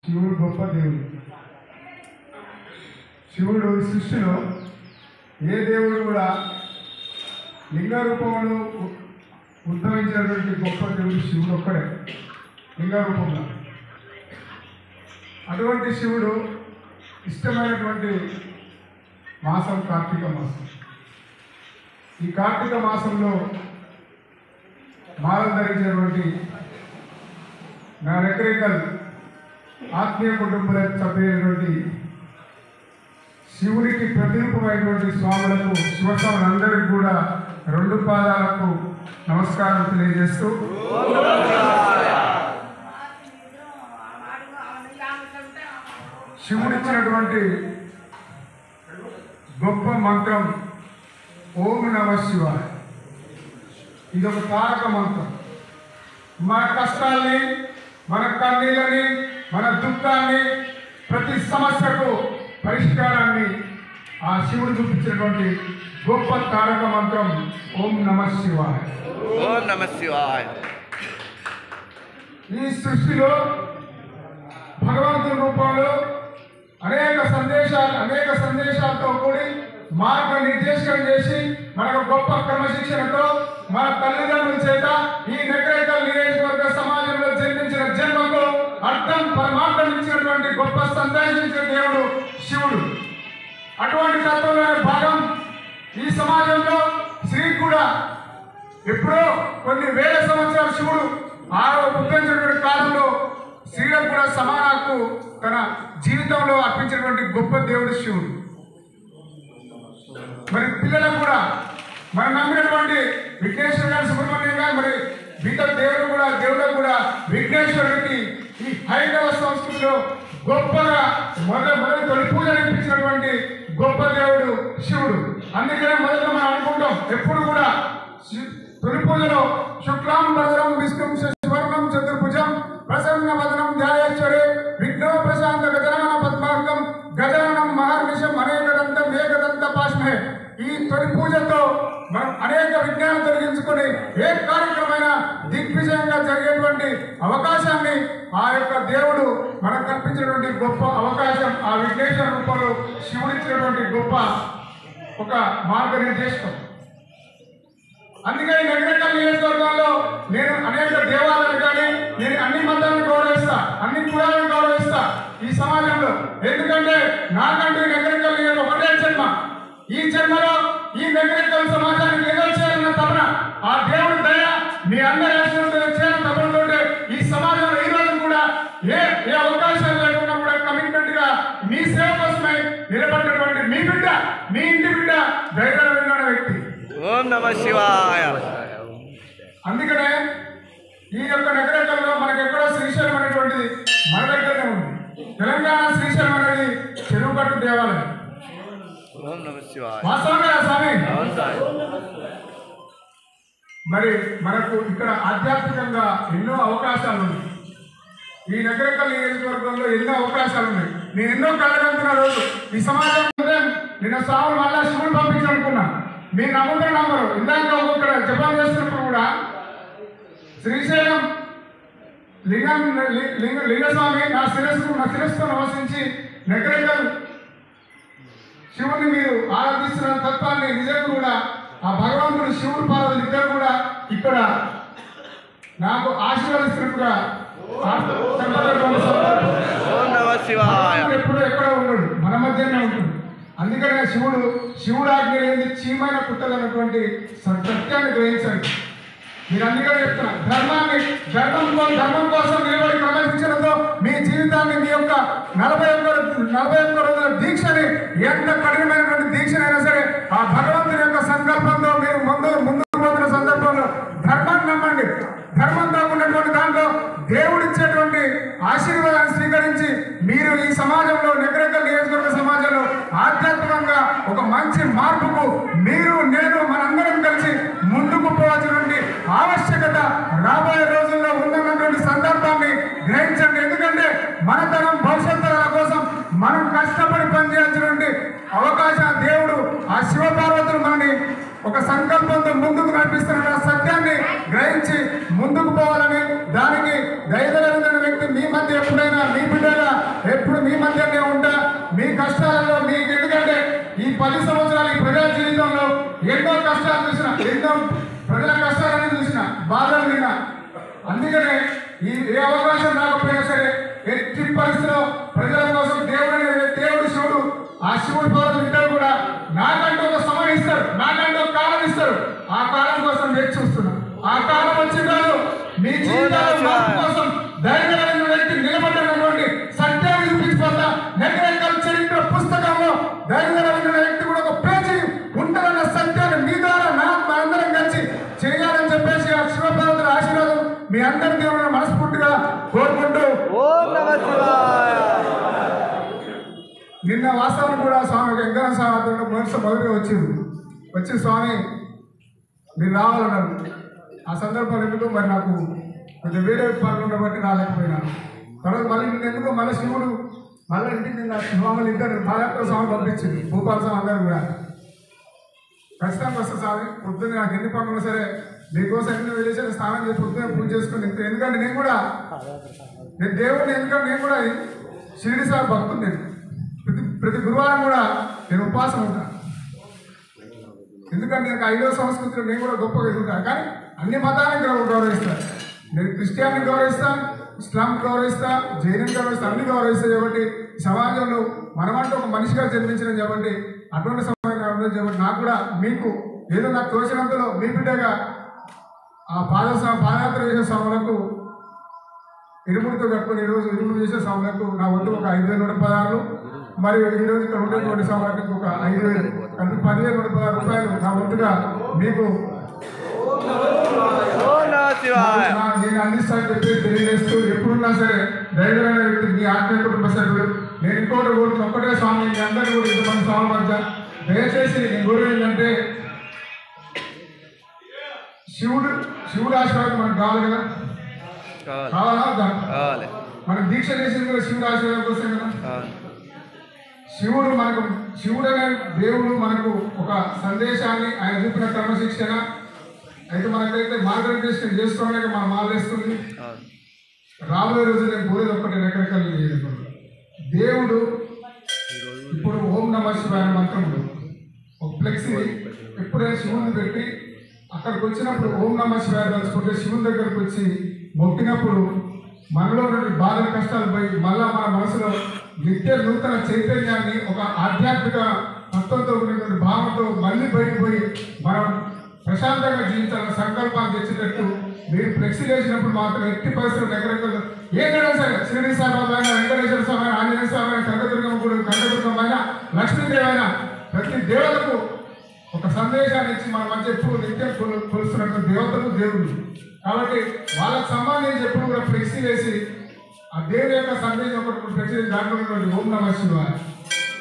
శివుడు గొప్ప దేవుడు. శివుడు సృష్టిలో ఏ దేవుడు కూడా లింగ రూపంలో ఉద్భవించినటువంటి గొప్ప దేవుడు శివుడు ఒక్కడే, లింగ రూపంలో. అటువంటి శివుడు ఇష్టమైనటువంటి మాసం కార్తీక మాసం. ఈ కార్తీక మాసంలో మాలను ధరించినటువంటి నా రెకరికల్ ఆత్మీయ కుటుంబ సభ్యులైనటువంటి శివుడికి ప్రతిరూపమైనటువంటి స్వాములకు, శివస్వాములందరికీ కూడా రెండు పాదాలకు నమస్కారం తెలియజేస్తూ, శివుడిచ్చినటువంటి గొప్ప మంత్రం ఓం నమః శివాయ. ఇదొక తారక మంత్రం. మన కష్టాల్ని, మన కన్నీళ్ళని, మన దుఃఖాన్ని, ప్రతి సమస్యకు పరిష్కారాన్ని ఆ శివుడు చూపించినటువంటి గొప్ప తారక మంత్రం ఓం నమః శివాయ. ఓం నమః శివాయ. ఈ సృష్టిలో భగవంతుని రూపంలో అనేక సందేశాలతో కూడి మార్గ నిర్దేశం చేసి మనకు గొప్ప క్రమశిక్షణతో మన తల్లిదండ్రుల చేత ఈ నెకరేకల్ నియోజకవర్గ సమాజంలో జన్మించిన జన్మకు అర్థం పరమార్థం ఇచ్చినటువంటి గొప్ప సందేశించిన దేవుడు శివుడు. అటువంటి తత్వమైన భాగం ఈ సమాజంలో స్త్రీ కూడా ఎప్పుడో కొన్ని వేల సంవత్సరాల శివుడు ఉద్భవించినటువంటి కాలంలో స్త్రీలకు కూడా సమాన హక్కు తన జీవితంలో అర్పించినటువంటి గొప్ప దేవుడు శివుడు. మరి పిల్లలకు కూడా మనం నమ్మినటువంటి విఘ్నేశ్వర గారి సుబ్రహ్మణ్యం గారు, మరి మిగతా దేవులకు కూడా విఘ్నేశ్వరుడికి ఈ హైందవ సంస్కృతిలో గొప్పగా మొదటి తొలి పూజ అనిపించినటువంటి గొప్ప దేవుడు శివుడు. అందుకనే మొదట మనం అనుకుంటాం ఎప్పుడు కూడా తొలి పూజలో శుక్లాం భద్రం విష్ణుం శశివర్ణం చతుర్భుజం ప్రసన్న వదనం ధ్యాయేశ్వరే విఘ్నో ప్రశాంత గజానన పద్మార్గం గజాననం మహర్నిశం అనేకదంతం ఏకదంత పాష్మే. ఈ తొలి పూజతో మనం అనేక విజ్ఞానం తొలగించుకొని ఏ కార్యక్రమమైన దిగ్విజయంగా జరిగేటువంటి అవకాశాన్ని ఆ యొక్క దేవుడు మనకు కల్పించినటువంటి గొప్ప అవకాశం, ఆ విఘ్నేశ్వర రూపంలో శివుడిచ్చినటువంటి గొప్ప ఒక మార్గనిర్దేశం. అందుకని నగరకల్ నియోజకవర్గంలో నేను అనేక దేవాలయాలు కానీ, నేను అన్ని మతాలను గౌరవిస్తా, అన్ని కులాలను గౌరవిస్తా ఈ సమాజంలో. ఎందుకంటే నాకంటూ నగరకల్ నియోజకవర్గం ఒకటే జన్మ. ఈ జన్మలో ఈ నగరకల్ సమాజానికి ఏదో చేయాలన్న తపన, ఆ దేవుడి దయ మీ అందరి ఆశీర్వాదంతో చేయాలన్న తపనతోటే ఈ సమాజంలో ఈ రోజు కూడా ఏ అవకాశాలు లేకుండా కూడా కమిట్మెంట్ గా మీ సేవ కోసమై నిలబడినటువంటి మీ బిడ్డ, మీ ఇంటి బిడ్డ ధైర్యమైన వ్యక్తి. ఓం నమః శివాయ. అందుకనే ఈ యొక్క నగరకల్లో మనకి ఎక్కడో శ్రీశైలం అనేటువంటిది మన దగ్గరనే ఉంది. తెలంగాణ శ్రీశైలం అనేది చెరువుగట్టు దేవాలయం. ఓం నమః శివాయ. వాస్తవంగా స్వామి, మరి మనకు ఇక్కడ ఆధ్యాత్మికంగా ఎన్నో అవకాశాలు ఉన్నాయి. ఈ నగరకల్ నియోజకవర్గంలో ఎన్నో అవకాశాలు ఉన్నాయి. నేను ఎన్నో కలగలుగుతున్న రోజు ఈ సమాజం నిన్న స్వాములు మళ్ళా శివుడు పంపించాలనుకున్నా. మీరు నమ్ముతారు నమ్మరు. ఇందాక ఒక్కొక్కడ జపం చేస్తున్నప్పుడు కూడా శ్రీశైలం లింగస్వామి నా శిరస్సుతో నమసించి నగరకల్ శివుని మీరు ఆరాధిస్తున్న తత్వాన్ని నిజంగా కూడా ఆ భగవంతుడు శివుడు పార్వతులు ఇద్దరు కూడా ఇక్కడ నాకు ఆశీర్వదిస్తున్నట్టుగా ఎప్పుడు ఎక్కడ ఉన్నాడు, మన మధ్యనే ఉంటుంది. అందుకనే శివుడు ఆజ్ఞ ఏంది చీమైన పుట్టదన్నటువంటి సత్యాన్ని గ్రహించండి. మీరు అందుకనే చెప్తున్నా, ధర్మం కోసం నిలబడి క్రమశిక్షణతో మీ జీవితాన్ని, మీ యొక్క 41 రోజుల దీక్షని, ఎంత కఠినమైనటువంటి దీక్షనైనా సరే ఆ భగవంతుని యొక్క సంకల్పంతో మీరు ముందుకు పోతున్న సందర్భంలో ధర్మాన్ని నమ్మండి. ధర్మంతో ఉన్నటువంటి దాంట్లో దేవుడిచ్చేటువంటి ఆశీర్వాదాన్ని స్వీకరించి మీరు ఈ సమాజంలో, నగరకల్ నియోజకవర్గ సమాజంలో ఆధ్యాత్మికంగా ఒక మంచి మార్పుకు మీరు, నేను, మనందరం కలిసి ముందుకు పోవాల్సినటువంటి ఆవశ్యకత రాబోయే రోజుల్లో ఉన్నటువంటి సందర్భాన్ని గ్రహించండి. ఎందుకంటే మన తరం భవిష్యత్ తరాల కోసం మనం కష్టపడి పనిచేయాల్సినటువంటి అవకాశం దేవుడు, ఆ శివపార్వతులు మనని ఒక సంకల్పంతో ముందుకు నడిపిస్తున్న సత్యాన్ని గ్రహించి ముందుకు పోవాలని, దానికి ధైర్యమైన వ్యక్తి మీ మధ్య ఎప్పుడైనా మీ బిడ్డగా కష్టాలలో మీకు ఎందుకంటే ఈ 10 సంవత్సరాల ఈ ప్రజా జీవితంలో ఎన్నో కష్టాలు చూసిన, ఎన్నో ప్రజల కష్టాలను చూసిన, బాధలు విన్నా. అందుకనే ఏ అవకాశం రాకపోయినా సరే ఎట్టి పరిస్థితిలో ప్రజల కోసం దేవుడు శివుడు, ఆ శివుడు పౌరులు ఇద్దరు కూడా నాకంటూ ఒక సమయం ఇస్తారు, నాకంటూ ఒక కాలం ఇస్తారు. ఆ కాలం కోసం వేచి చూస్తున్నాం. ఆ కాలం వచ్చిన కాదు మీ జీవితాల మార్పు కోసం ధైర్యమైన వ్యక్తి నిలబడినటువంటి సత్యాన్ని చూపించిపోతా. నెగరేకల్ చరిత్ర పుస్తకంలో ధైర్యమైన వ్యక్తి కూడా ఒక పేజీ ఉంటుందన్న సత్యాన్ని మీ ద్వారా అందరం కలిసి చేయాలని చెప్పేసి ఆ శివపార్వతుల ఆశీర్వాదం మీ అందరి దేవుని మనస్ఫూర్తిగా కోరుకుంటూ నిన్న వాస్తవం కూడా స్వామి వెంకన్న స్వామి మొదలుగా వచ్చి స్వామి మీరు రావాలన్నారు. ఆ సందర్భంలో ఎందుకు మరి నాకు కొంచెం వేరే పనులు బట్టి రాలేకపోయినాను. తర్వాత మళ్ళీ నిన్న ఎందుకు మళ్ళీ శివుడు మళ్ళీ ఇంటికి నిన్న స్వాములు ఇద్దరు పాదయాత్ర స్వామి పంపించింది, భూపాల స్వామి అందరూ కూడా. ఖచ్చితంగా వస్తా స్వామి, పొద్దున్న నాకు ఎన్ని పనులు సరే మీకోసం ఎన్ని వెళ్ళేసి స్నానం చేసి పొద్దున్న పూజ చేసుకుని. ఎందుకంటే నేను దేవుడిని, ఎందుకంటే నేను కూడా షిరిడి సార్ భక్తుడు. నేను ప్రతి గురువారం కూడా నేను ఉపవాసం ఉంటాను. ఎందుకంటే నాకు 5వ సంస్కృతిలో నేను కూడా గొప్పగా ఎదుగుతాను. కానీ అన్ని మతాలను గౌరవిస్తాను. నేను క్రిస్టియాన్ని గౌరవిస్తాను, ఇస్లాంని గౌరవిస్తాను, జైన్ని గౌరవిస్తాను, అన్ని గౌరవిస్తాను. కాబట్టి సమాజంలో మనమంటూ ఒక మనిషిగా జన్మించడం కాబట్టి అటువంటి సమయం కాబట్టి నాకు కూడా మీకు ఏదో నాకు తోచినంతలో మీ బిడ్డగా ఆ పాదయాత్ర చేసే స్వాములకు ఇరుముడితో కట్టుకుని ఈరోజు ఇరుముడు చేసే స్వాములకు నా వద్ద ఒక 5,116 మరియు ఈరోజు ఇక్కడ ఉండేటువంటి స్వాములకు ఒక 5,000 కలిపి 10,116 రూపాయలు నా వంతుగా మీకు నేను అందిస్తానని చెప్పి తెలియజేస్తూ, ఎప్పుడున్నా సరే ధైర్యమైన వ్యక్తి మీ ఆత్మీయ కుటుంబ సభ్యులు. నేను ఇంకోటి కోరుతున్న ఒక్కటే స్వామి, మీ అందరూ కూడా ఇంతమంది స్వామి మధ్య దయచేసి నేను కోరేది ఏంటంటే శివుడు ఆశీర్వాదం మనకు కావాలి కదా, కావాలా? మనం దీక్ష చేసింది కూడా శివుడు ఆశీర్వాదం కోసం కదా. శివుడు అనే దేవుడు మనకు ఒక సందేశాన్ని, ఆయన చూపిన క్రమశిక్షణ అయితే మనకైతే మార్గదర్శనం చేసుకోవడానికి మనం మాలేస్తుంది. రాబోయే రోజు నేను కోరేది ఒక్కటి రకరకాలు దేవుడు ఇప్పుడు ఓం నమః శివాయ మంత్రములు ఒక ఫ్లెక్సీ ఎప్పుడైనా శివుని పెట్టి అక్కడికి వచ్చినప్పుడు ఓం నమః శివాయ తలుచుకుంటే శివుని దగ్గరకు వచ్చి మొక్కినప్పుడు మనలో నుండి బాధల కష్టాలు పోయి మళ్ళా మన మనసులో నిత్య నూతన చైతన్యాన్ని, ఒక ఆధ్యాత్మిక తత్వంతో ఉన్నటువంటి భావంతో మళ్ళీ బయటపోయి మనం ప్రశాంతంగా జీవించాలని సంకల్పాలు తెచ్చేటట్టు మీరు ఫ్లెక్సీ వేసినప్పుడు మాత్రం ఎట్టి పరిస్థితులు రకరకాలు ఏదైనా సరే షిరిడి సాయిబాబా అయినా, వెంకటేశ్వర స్వామి అయినా, ఆంజనేయ స్వామి అయినా, కనకదుర్గమ్మ గుడి, కనకదుర్గమ్మ అయినా, లక్ష్మీదేవి అయినా, ప్రతి దేవతకు ఒక సందేశాన్ని ఇచ్చి మన మధ్య ఎప్పుడు నిత్యం కొలుస్తున్నటువంటి దేవతలు దేవుడు. కాబట్టి వాళ్ళకి సంబంధించి ఎప్పుడు కూడా ఫ్లెక్సీ వేసి ఆ దేవుడి యొక్క సందేశం ఒకటి ఫ్లెక్సీ దాంట్లో ఉన్నటువంటి ఓం నమః శివాయ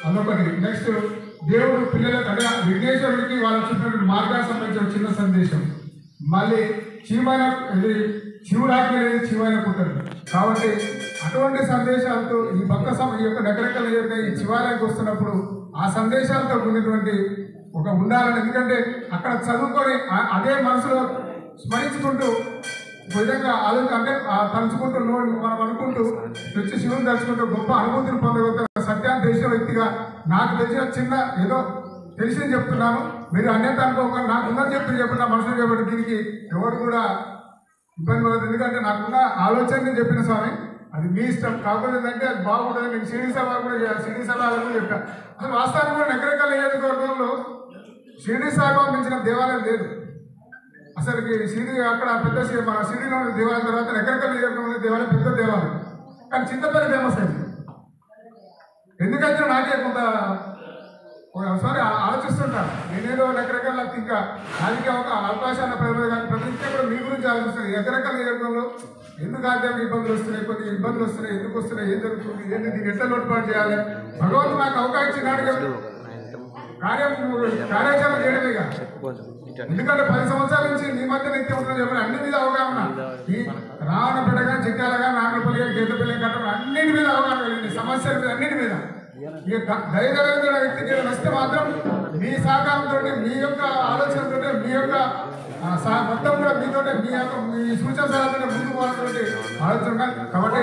అదొకటి. నెక్స్ట్ దేవుడు పిల్లలకు అంటే విఘ్నేశ్వరుడికి వాళ్ళ చుట్టూ మార్గానికి సంబంధించిన చిన్న సందేశం. మళ్ళీ శివుడు ఆజ్ఞ అనేది శివైన పుట్టదు. కాబట్టి అటువంటి సందేశాలతో ఈ ఈ యొక్క రకరకాల ఈ శివాలయానికి వస్తున్నప్పుడు ఆ సందేశాలతో ఉన్నటువంటి ఒక ఉండాలని. ఎందుకంటే అక్కడ చదువుకొని అదే మనసులో స్మరించుకుంటూ విధంగా అంటే తలుచుకుంటూ మనం అనుకుంటూ వచ్చి శివుని తలుచుకుంటూ గొప్ప అనుభూతిని పొందగలుగుతారు. సత్యాన్ని తెలిసిన వ్యక్తిగా నాకు తెలిసిన చిన్న ఏదో తెలిసింది చెప్తున్నాను. మీరు అన్యత అనుకోకుండా నాకున్నది చెప్పిన మనసులో చెప్పండి. దీనికి ఎవరు కూడా ఇబ్బంది పడదు. ఎందుకంటే నాకున్న ఆలోచన చెప్పిన స్వామి, అది మీ ఇష్టం. కాకపోతే ఏంటంటే అది బాగుంటుంది. నేను షిరిడి సభ కూడా షిరిడి సభలో కూడా చెప్పాను. అసలు వాస్తవానికి కూడా నగరకాల నియోజకవర్గంలో షిరిడి సాయిబాబా మించిన దేవాలయం లేదు. అసలుకి షిరిడి అక్కడ పెద్ద మన షిరిడిలో ఉన్న దేవాలయం తర్వాత నగరకాల నియోజకవర్గంలో దేవాలయం పెద్ద దేవాలయం. కానీ చింతపల్లి ఫేమస్ అయింది. ఎందుకంటే నాకే కొంత ఒకసారి ఆలోచిస్తుంటాను. నేనేదో రకరకాల ఇంకా రాజకీయ అవకాశాల ప్రజలు కానీ ప్రతి కూడా మీ గురించి ఆలోచిస్తాను. రకరకాల నియోజకవర్గంలో ఎందుకు ఆధ్యాత్మిక ఇబ్బందులు వస్తున్నాయి, కొన్ని ఇబ్బందులు వస్తున్నాయి, ఎందుకు వస్తున్నాయి, ఏం జరుగుతుంది, ఏంటి, దీన్ని ఎట్లా లోటుపాటు చేయాలి. భగవంతుడు నాకు అవకాశం ఇచ్చినాడు కదా, కార్యాచరణ చేయడమేగా. ఎందుకంటే 10 సంవత్సరాల నుంచి మీ మధ్య నిత్యం ఉంటుందని చెప్పిన అన్ని మీద అవగాహన, ఈ రావణపేట కానీ, చిట్టాల కానీ, నాగరపల్లి కానీ, గీతపల్లి కట్టడం అన్నింటి మీద అవగాహన కలిగింది. సమస్యల మీద అన్నింటి మీద ఇక ధైర్యమైన వ్యక్తికి వస్తే మాత్రం మీ సహకారంతో, మీ యొక్క ఆలోచనతో, మీ యొక్క మొత్తం కూడా మీతో మీ సూచన సలహాలతో ముందుకు పోవాలన్నటువంటి ఆలోచన. కాబట్టి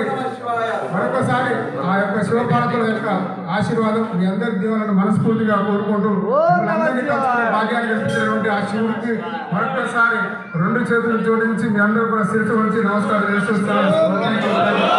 మరొకసారి ఆ యొక్క శివపార్వతుల యొక్క ఆశీర్వాదం మీ అందరి దీవెనలను మనస్ఫూర్తిగా కోరుకుంటూ అందరినీ కలుసుకునే భాగ్యాన్ని కల్పించినటువంటి ఆ శివుడికి మరొకసారి రెండు చేతులు జోడించి మీ అందరూ కూడా శిరస్సు వంచి నమస్కారం చేస్తున్నాను.